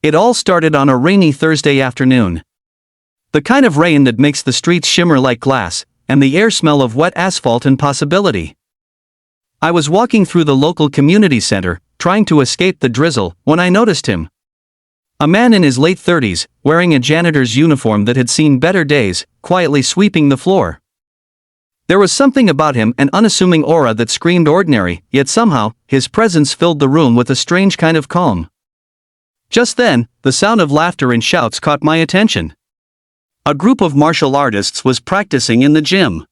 It all started on a rainy Thursday afternoon. The kind of rain that makes the streets shimmer like glass, and the air smell of wet asphalt and possibility. I was walking through the local community center, trying to escape the drizzle, when I noticed him. A man in his late 30s, wearing a janitor's uniform that had seen better days, quietly sweeping the floor. There was something about him, an unassuming aura that screamed ordinary, yet somehow, his presence filled the room with a strange kind of calm. Just then, the sound of laughter and shouts caught my attention. A group of martial artists was practicing in the gym.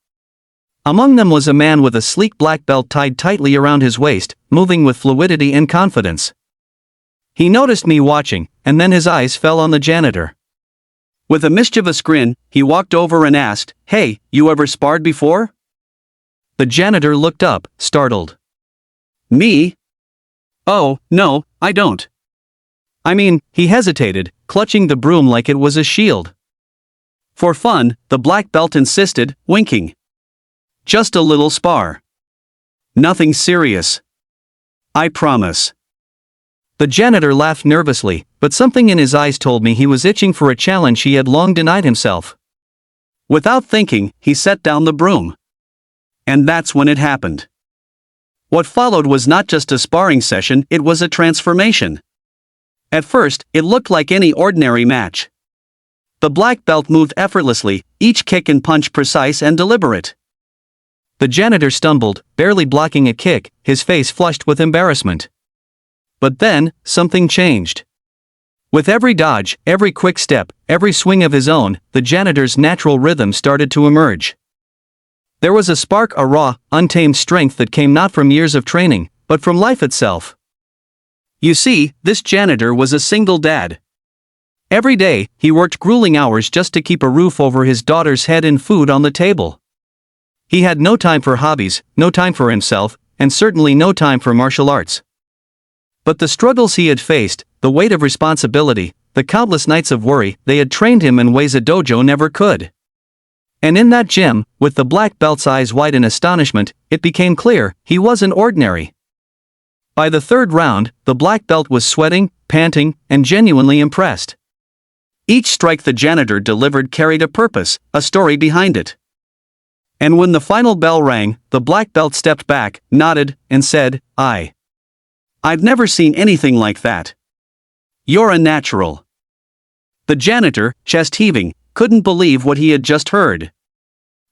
Among them was a man with a sleek black belt tied tightly around his waist, moving with fluidity and confidence. He noticed me watching, and then his eyes fell on the janitor. With a mischievous grin, he walked over and asked, "Hey, you ever sparred before?" The janitor looked up, startled. "Me? Oh, no, I don't. I mean," he hesitated, clutching the broom like it was a shield. "For fun," the black belt insisted, winking. "Just a little spar. Nothing serious. I promise." The janitor laughed nervously, but something in his eyes told me he was itching for a challenge he had long denied himself. Without thinking, he set down the broom. And that's when it happened. What followed was not just a sparring session, it was a transformation. At first, it looked like any ordinary match. The black belt moved effortlessly, each kick and punch precise and deliberate. The janitor stumbled, barely blocking a kick, his face flushed with embarrassment. But then, something changed. With every dodge, every quick step, every swing of his own, the janitor's natural rhythm started to emerge. There was a spark, a raw, untamed strength that came not from years of training, but from life itself. You see, this janitor was a single dad. Every day, he worked grueling hours just to keep a roof over his daughter's head and food on the table. He had no time for hobbies, no time for himself, and certainly no time for martial arts. But the struggles he had faced, the weight of responsibility, the countless nights of worry, they had trained him in ways a dojo never could. And in that gym, with the black belt's eyes wide in astonishment, it became clear, he wasn't ordinary. By the third round, the black belt was sweating, panting, and genuinely impressed. Each strike the janitor delivered carried a purpose, a story behind it. And when the final bell rang, the black belt stepped back, nodded, and said, I've never seen anything like that. You're a natural." The janitor, chest heaving, couldn't believe what he had just heard.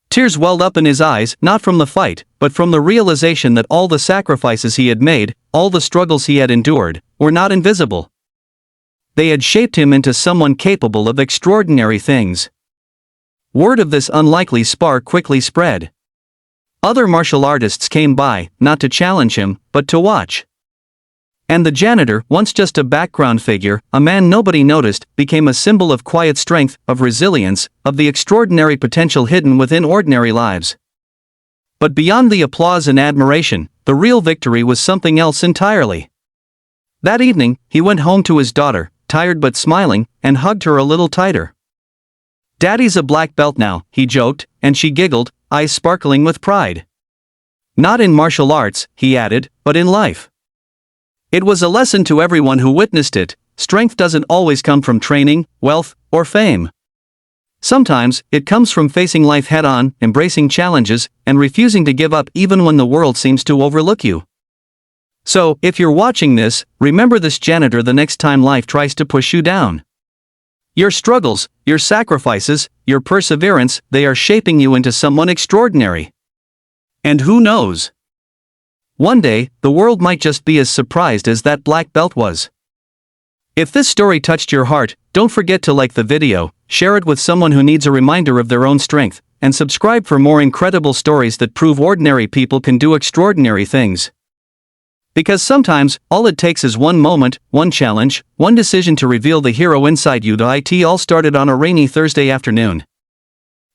Tears welled up in his eyes, not from the fight, but from the realization that all the sacrifices he had made, all the struggles he had endured, were not invisible. They had shaped him into someone capable of extraordinary things. Word of this unlikely spar quickly spread. Other martial artists came by, not to challenge him, but to watch. And the janitor, once just a background figure, a man nobody noticed, became a symbol of quiet strength, of resilience, of the extraordinary potential hidden within ordinary lives. But beyond the applause and admiration, the real victory was something else entirely. That evening, he went home to his daughter, tired but smiling, and hugged her a little tighter. "Daddy's a black belt now," he joked, and she giggled, eyes sparkling with pride. "Not in martial arts," he added, "but in life." It was a lesson to everyone who witnessed it: strength doesn't always come from training, wealth, or fame. Sometimes, it comes from facing life head-on, embracing challenges, and refusing to give up even when the world seems to overlook you. So, if you're watching this, remember this janitor the next time life tries to push you down. Your struggles, your sacrifices, your perseverance, they are shaping you into someone extraordinary. And who knows? One day, the world might just be as surprised as that black belt was. If this story touched your heart, don't forget to like the video, share it with someone who needs a reminder of their own strength, and subscribe for more incredible stories that prove ordinary people can do extraordinary things. Because sometimes, all it takes is one moment, one challenge, one decision to reveal the hero inside you. It all started on a rainy Thursday afternoon.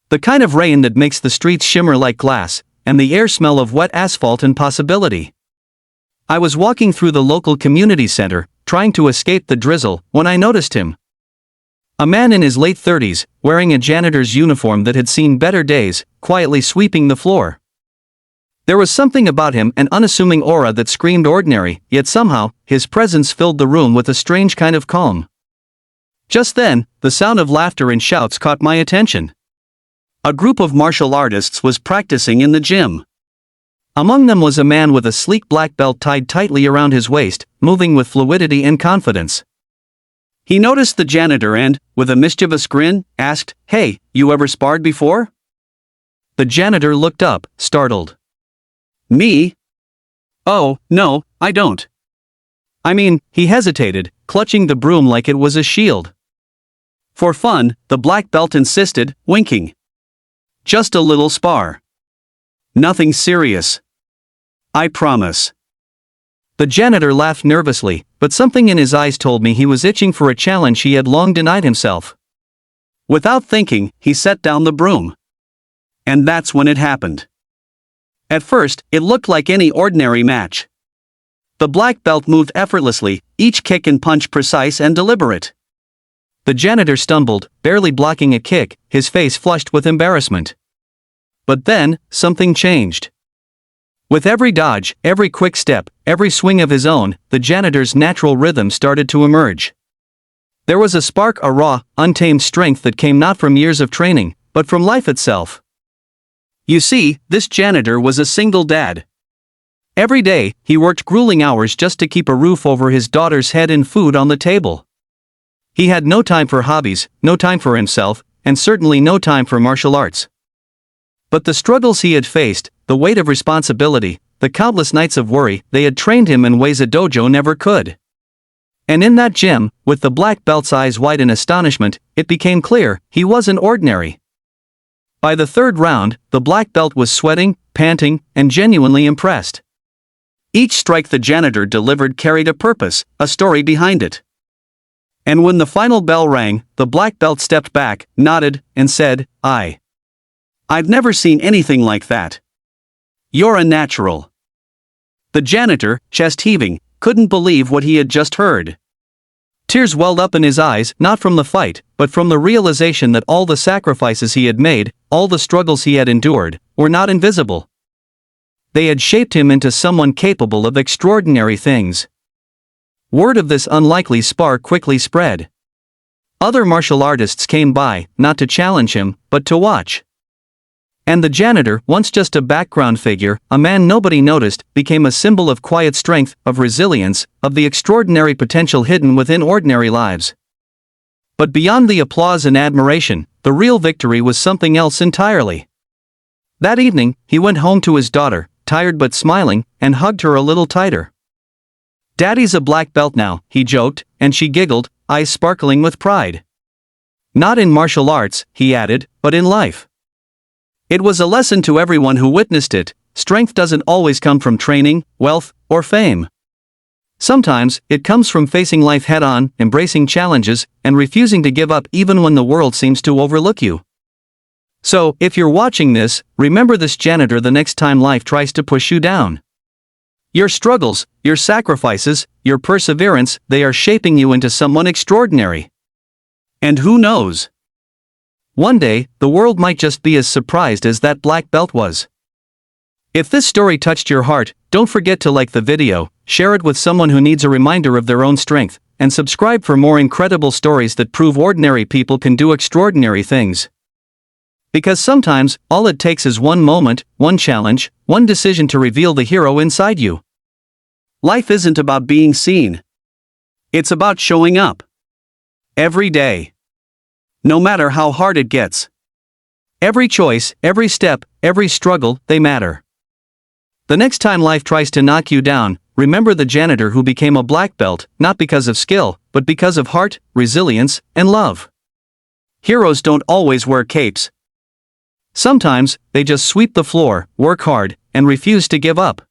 The kind of rain that makes the streets shimmer like glass, and the air smell of wet asphalt and possibility. I was walking through the local community center, trying to escape the drizzle, when I noticed him. A man in his late 30s, wearing a janitor's uniform that had seen better days, quietly sweeping the floor. There was something about him, an unassuming aura that screamed ordinary, yet somehow, his presence filled the room with a strange kind of calm. Just then, the sound of laughter and shouts caught my attention. A group of martial artists was practicing in the gym. Among them was a man with a sleek black belt tied tightly around his waist, moving with fluidity and confidence. He noticed the janitor and, with a mischievous grin, asked, "Hey, you ever sparred before?" The janitor looked up, startled. "Me? Oh, no, I don't." He hesitated, clutching the broom like it was a shield. "For fun," the black belt insisted, winking. "Just a little spar. Nothing serious. I promise." The janitor laughed nervously, but something in his eyes told me he was itching for a challenge he had long denied himself. Without thinking, he set down the broom. And that's when it happened. At first, it looked like any ordinary match. The black belt moved effortlessly, each kick and punch precise and deliberate. The janitor stumbled, barely blocking a kick, his face flushed with embarrassment. But then, something changed. With every dodge, every quick step, every swing of his own, the janitor's natural rhythm started to emerge. There was a spark, a raw, untamed strength that came not from years of training, but from life itself. You see, this janitor was a single dad. Every day, he worked grueling hours just to keep a roof over his daughter's head and food on the table. He had no time for hobbies, no time for himself, and certainly no time for martial arts. But the struggles he had faced, the weight of responsibility, the countless nights of worry, they had trained him in ways a dojo never could. And in that gym, with the black belt's eyes wide in astonishment, it became clear, he wasn't ordinary. By the third round, the black belt was sweating, panting, and genuinely impressed. Each strike the janitor delivered carried a purpose, a story behind it. And when the final bell rang, the black belt stepped back, nodded, and said, I've never seen anything like that. You're a natural." The janitor, chest heaving, couldn't believe what he had just heard. Tears welled up in his eyes, not from the fight, but from the realization that all the sacrifices he had made, all the struggles he had endured, were not invisible. They had shaped him into someone capable of extraordinary things. Word of this unlikely spar quickly spread. Other martial artists came by, not to challenge him, but to watch. And the janitor, once just a background figure, a man nobody noticed, became a symbol of quiet strength, of resilience, of the extraordinary potential hidden within ordinary lives. But beyond the applause and admiration, the real victory was something else entirely. That evening, he went home to his daughter, tired but smiling, and hugged her a little tighter. "Daddy's a black belt now," he joked, and she giggled, eyes sparkling with pride. "Not in martial arts," he added, "but in life." It was a lesson to everyone who witnessed it: strength doesn't always come from training, wealth, or fame. Sometimes, it comes from facing life head-on, embracing challenges, and refusing to give up even when the world seems to overlook you. So, if you're watching this, remember this janitor the next time life tries to push you down. Your struggles, your sacrifices, your perseverance, they are shaping you into someone extraordinary. And who knows? One day, the world might just be as surprised as that black belt was. If this story touched your heart, don't forget to like the video, share it with someone who needs a reminder of their own strength, and subscribe for more incredible stories that prove ordinary people can do extraordinary things. Because sometimes, all it takes is one moment, one challenge, one decision to reveal the hero inside you. Life isn't about being seen. It's about showing up. Every day. No matter how hard it gets. Every choice, every step, every struggle, they matter. The next time life tries to knock you down, remember the janitor who became a black belt, not because of skill, but because of heart, resilience, and love. Heroes don't always wear capes. Sometimes, they just sweep the floor, work hard, and refuse to give up.